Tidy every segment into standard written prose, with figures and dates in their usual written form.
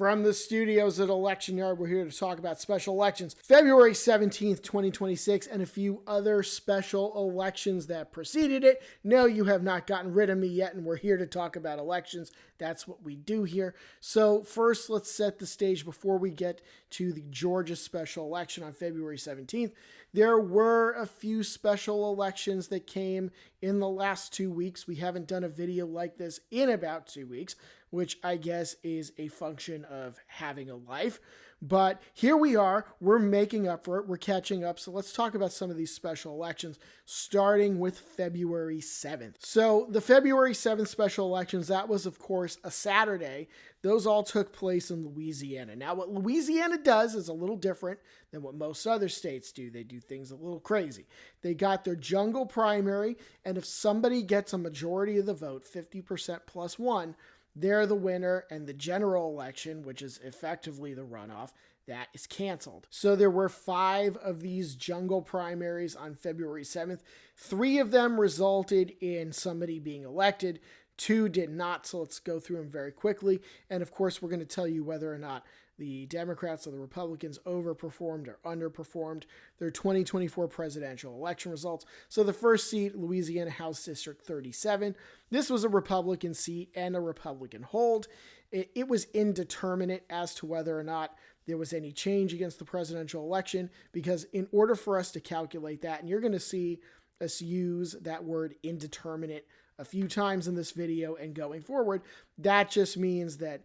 From the studios at Election Yard, we're here to talk about special elections, February 17th, 2026, and a few other special elections that preceded it. No, you have not gotten rid of me yet, and we're here to talk about elections. That's what we do here. So first, let's set the stage before we get to the Georgia special election on February 17th. There were a few special elections that came in the last 2 weeks. We haven't done a video like this in about 2 weeks, which I guess is a function of having a life. But here we are, we're making up for it, we're catching up. So let's talk about some of these special elections, starting with February 7th. So the February 7th special elections, that was of course a Saturday. Those all took place in Louisiana. Now what Louisiana does is a little different than what most other states do. They do things a little crazy. They got their jungle primary, and if somebody gets a majority of the vote, 50% plus one, they're the winner, and the general election, which is effectively the runoff, that is canceled. So there were 5 of these jungle primaries on February 7th. 3 of them resulted in somebody being elected. 2 did not, so let's go through them very quickly. And of course, we're going to tell you whether or not the Democrats or the Republicans overperformed or underperformed their 2024 presidential election results. So the first seat, Louisiana House District 37. This was a Republican seat and a Republican hold. It was indeterminate as to whether or not there was any change against the presidential election, because in order for us to calculate that, and you're going to see us use that word indeterminate a few times in this video and going forward, that just means that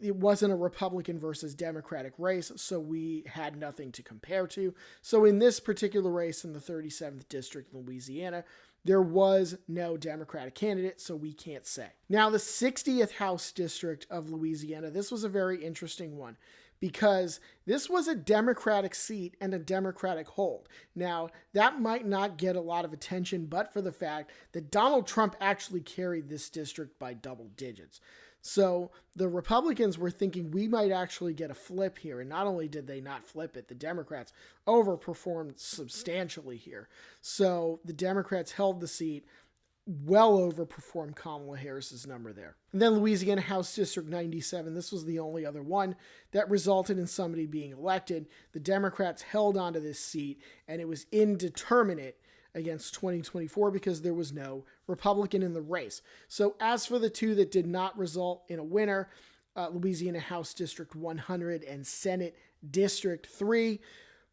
it wasn't a Republican versus Democratic race, so we had nothing to compare to. So in this particular race in the 37th district in Louisiana, there was no Democratic candidate, so we can't say. Now, the 60th House District of Louisiana, this was a very interesting one, because this was a Democratic seat and a Democratic hold. Now, that might not get a lot of attention, but for the fact that Donald Trump actually carried this district by double digits. So the Republicans were thinking we might actually get a flip here. And not only did they not flip it, the Democrats overperformed substantially here. So the Democrats held the seat, well overperformed Kamala Harris's number there. And then Louisiana House District 97, this was the only other one that resulted in somebody being elected. The Democrats held onto this seat, and it was indeterminate against 2024 because there was no Republican in the race. So as for the 2 that did not result in a winner, Louisiana House District 100 and Senate District 3.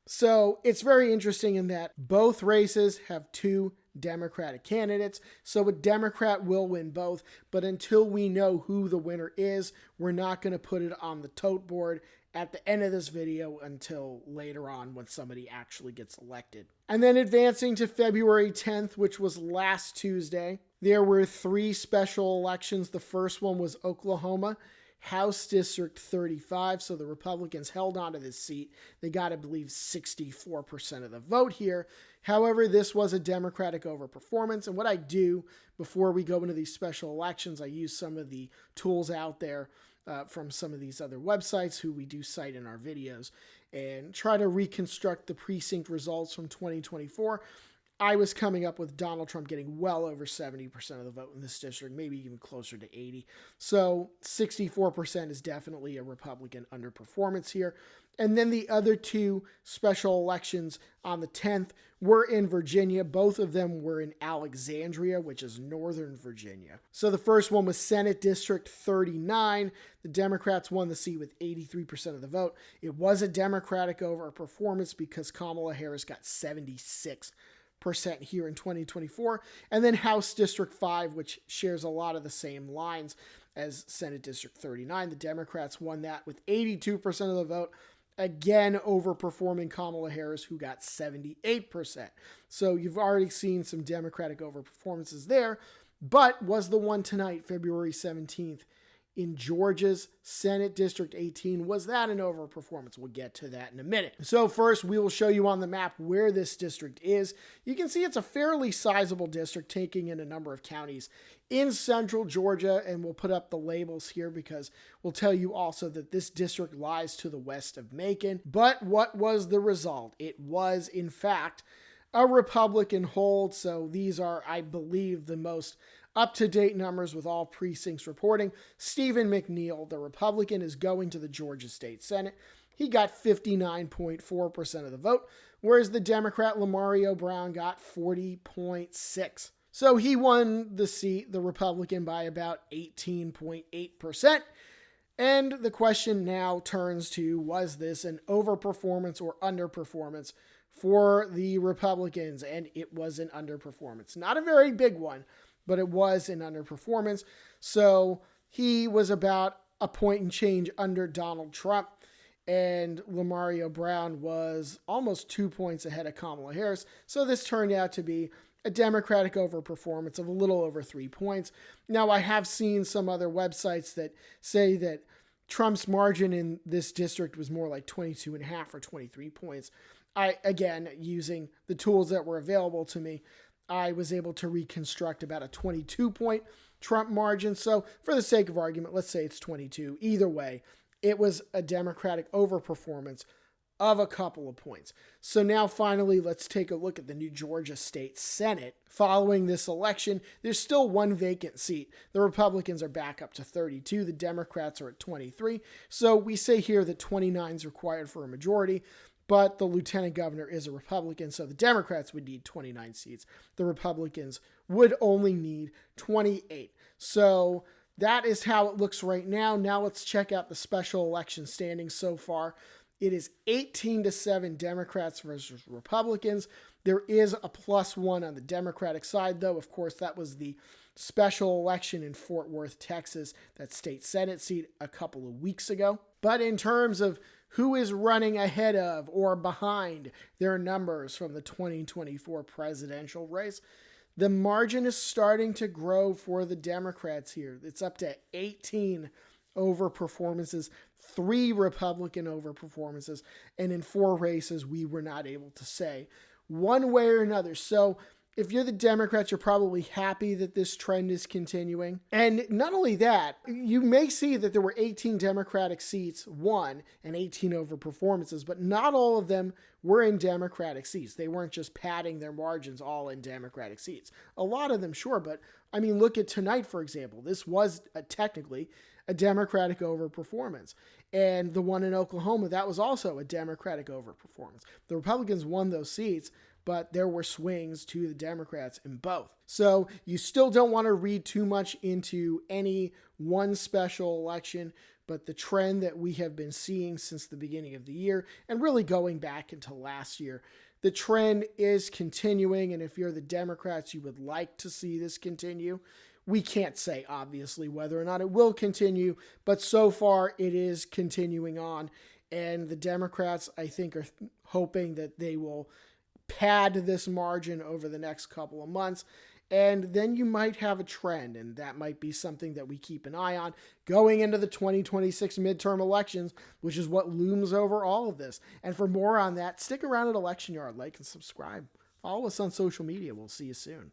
So it's very interesting in that both races have 2 Democratic candidates. So a Democrat will win both, but until we know who the winner is, we're not going to put it on the tote board at the end of this video until later on when somebody actually gets elected. And then advancing to February 10th, which was last Tuesday, there were 3 special elections. The first one was Oklahoma House District 35. So the Republicans held on to this seat. They got, I believe, 64% of the vote here. However, this was a Democratic overperformance. And what I do before we go into these special elections, I use some of the tools out there from some of these other websites who we do cite in our videos and try to reconstruct the precinct results from 2024. I was coming up with Donald Trump getting well over 70% of the vote in this district, maybe even closer to 80. So 64% is definitely a Republican underperformance here. And then the other 2 special elections on the 10th were in Virginia. Both of them were in Alexandria, which is Northern Virginia. So the first one was Senate District 39. The Democrats won the seat with 83% of the vote. It was a Democratic overperformance because Kamala Harris got 76% here in 2024. And then House District 5, which shares a lot of the same lines as Senate District 39. The Democrats won that with 82% of the vote. Again, overperforming Kamala Harris, who got 78%. So you've already seen some Democratic overperformances there. But was the one tonight, February 17th, in Georgia's Senate District 18, was that an overperformance? We'll get to that in a minute. So first, we will show you on the map where this district is. You can see it's a fairly sizable district, taking in a number of counties in central Georgia, and we'll put up the labels here because we'll tell you also that this district lies to the west of Macon. But what was the result? It was, in fact, a Republican hold. So these are, I believe, the most Up-to-date numbers with all precincts reporting. Stephen McNeil, the Republican, is going to the Georgia State Senate. He got 59.4% of the vote, whereas the Democrat Lamario Brown got 40.6%. So he won the seat, the Republican, by about 18.8%. And the question now turns to, was this an overperformance or underperformance for the Republicans? And it was an underperformance. Not a very big one, but it was an underperformance. So he was about a point and change under Donald Trump. And Lamario Brown was almost 2 points ahead of Kamala Harris. So this turned out to be a Democratic overperformance of a little over 3 points. Now, I have seen some other websites that say that Trump's margin in this district was more like 22.5 or 23 points. Again, using the tools that were available to me, I was able to reconstruct about a 22-point Trump margin. So for the sake of argument, let's say it's 22. Either way, it was a Democratic overperformance of a couple of points. So now finally, let's take a look at the new Georgia State Senate. Following this election, there's still one vacant seat. The Republicans are back up to 32. The Democrats are at 23. So we say here that 29 is required for a majority, but the lieutenant governor is a Republican, so the Democrats would need 29 seats. The Republicans would only need 28. So that is how it looks right now. Now let's check out the special election standings so far. It is 18-7 Democrats versus Republicans. There is a +1 on the Democratic side, though. Of course, that was the special election in Fort Worth, Texas, that state Senate seat a couple of weeks ago. But in terms of who is running ahead of or behind their numbers from the 2024 presidential race, the margin is starting to grow for the Democrats here. It's up to 18 overperformances, 3 Republican overperformances, and in 4 races, we were not able to say one way or another. So if you're the Democrats, you're probably happy that this trend is continuing. And not only that, you may see that there were 18 Democratic seats won and 18 overperformances, but not all of them were in Democratic seats. They weren't just padding their margins all in Democratic seats. A lot of them, sure, but I mean, look at tonight, for example. This was technically a Democratic overperformance. And the one in Oklahoma, that was also a Democratic overperformance. The Republicans won those seats, but there were swings to the Democrats in both. So you still don't want to read too much into any one special election, but the trend that we have been seeing since the beginning of the year, and really going back into last year, the trend is continuing. And if you're the Democrats, you would like to see this continue. We can't say, obviously, whether or not it will continue, but so far it is continuing on. And the Democrats, I think, are hoping that they will pad this margin over the next couple of months. And then you might have a trend, and that might be something that we keep an eye on going into the 2026 midterm elections, which is what looms over all of this. And for more on that, stick around at Election Yard, like and subscribe. Follow us on social media. We'll see you soon.